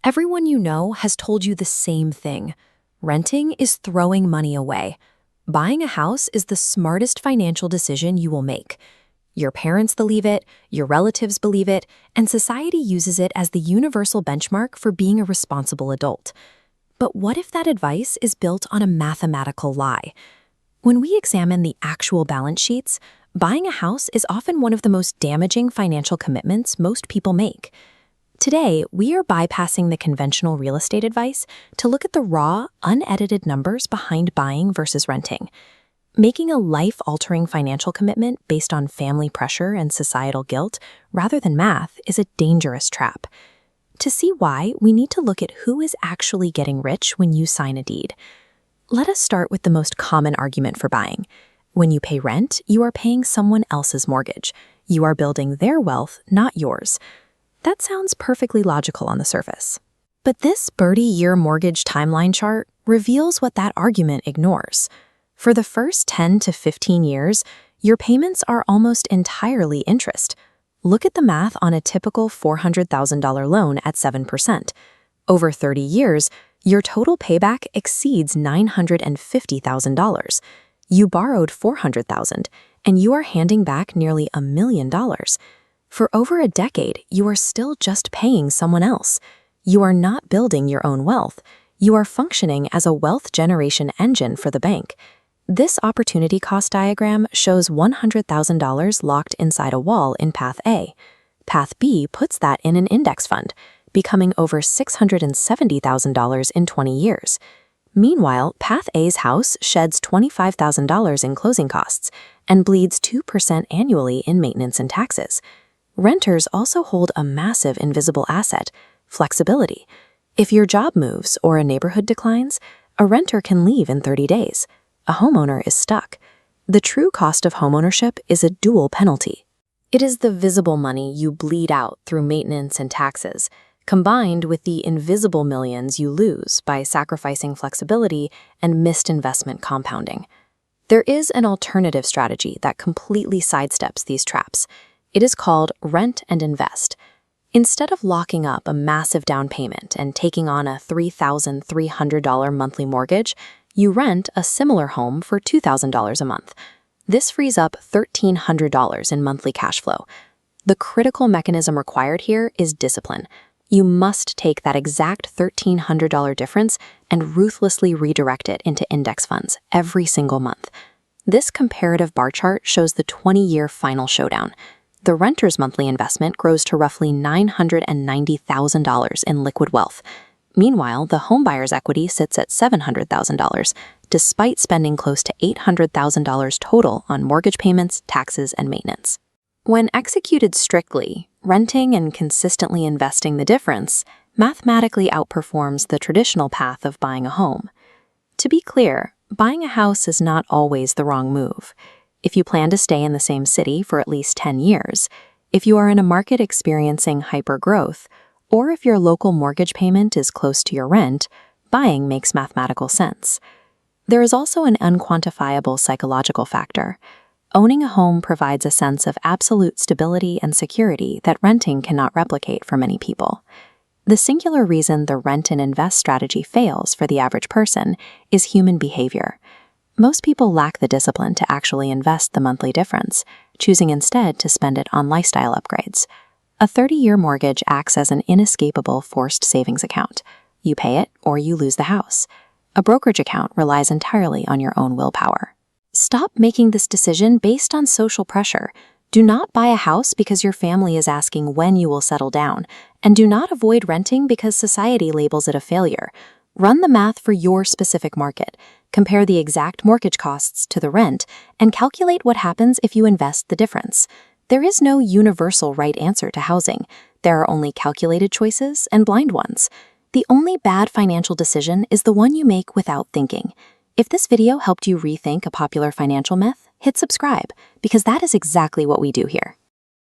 Everyone you know has told you the same thing. Renting is throwing money away. Buying a house is the smartest financial decision you will make. Your parents believe it, your relatives believe it, and society uses it as the universal benchmark for being a responsible adult. But what if that advice is built on a mathematical lie? When we examine the actual balance sheets, buying a house is often one of the most damaging financial commitments most people make. Today, we are bypassing the conventional real estate advice to look at the raw, unedited numbers behind buying versus renting. Making a life-altering financial commitment based on family pressure and societal guilt rather than math is a dangerous trap. To see why, we need to look at who is actually getting rich when you sign a deed. Let us start with the most common argument for buying. When you pay rent, you are paying someone else's mortgage. You are building their wealth, not yours. That sounds perfectly logical on the surface. But this 30-year mortgage timeline chart reveals what that argument ignores. For the first 10 to 15 years, your payments are almost entirely interest. Look at the math on a typical $400,000 loan at 7%. Over 30 years, your total payback exceeds $950,000. You borrowed $400,000, and you are handing back nearly $1 million. For over a decade, you are still just paying someone else. You are not building your own wealth. You are functioning as a wealth generation engine for the bank. This opportunity cost diagram shows $100,000 locked inside a wall in Path A. Path B puts that in an index fund, becoming over $670,000 in 20 years. Meanwhile, Path A's house sheds $25,000 in closing costs and bleeds 2% annually in maintenance and taxes. Renters also hold a massive invisible asset, flexibility. If your job moves or a neighborhood declines, a renter can leave in 30 days. A homeowner is stuck. The true cost of homeownership is a dual penalty. It is the visible money you bleed out through maintenance and taxes, combined with the invisible millions you lose by sacrificing flexibility and missed investment compounding. There is an alternative strategy that completely sidesteps these traps. It is called rent and invest. Instead of locking up a massive down payment and taking on a $3,300 monthly mortgage, you rent a similar home for $2,000 a month. This frees up $1,300 in monthly cash flow. The critical mechanism required here is discipline. You must take that exact $1,300 difference and ruthlessly redirect it into index funds every single month. This comparative bar chart shows the 20-year final showdown. The renter's monthly investment grows to roughly $990,000 in liquid wealth. Meanwhile, the homebuyer's equity sits at $700,000, despite spending close to $800,000 total on mortgage payments, taxes, and maintenance. When executed strictly, renting and consistently investing the difference mathematically outperforms the traditional path of buying a home. To be clear, buying a house is not always the wrong move. If you plan to stay in the same city for at least 10 years, if you are in a market experiencing hypergrowth, or if your local mortgage payment is close to your rent, buying makes mathematical sense. There is also an unquantifiable psychological factor. Owning a home provides a sense of absolute stability and security that renting cannot replicate for many people. The singular reason the rent and invest strategy fails for the average person is human behavior. Most people lack the discipline to actually invest the monthly difference, choosing instead to spend it on lifestyle upgrades. A 30-year mortgage acts as an inescapable forced savings account. You pay it or you lose the house. A brokerage account relies entirely on your own willpower. Stop making this decision based on social pressure. Do not buy a house because your family is asking when you will settle down, and do not avoid renting because society labels it a failure. Run the math for your specific market. Compare the exact mortgage costs to the rent, and calculate what happens if you invest the difference. There is no universal right answer to housing. There are only calculated choices and blind ones. The only bad financial decision is the one you make without thinking. If this video helped you rethink a popular financial myth, hit subscribe, because that is exactly what we do here.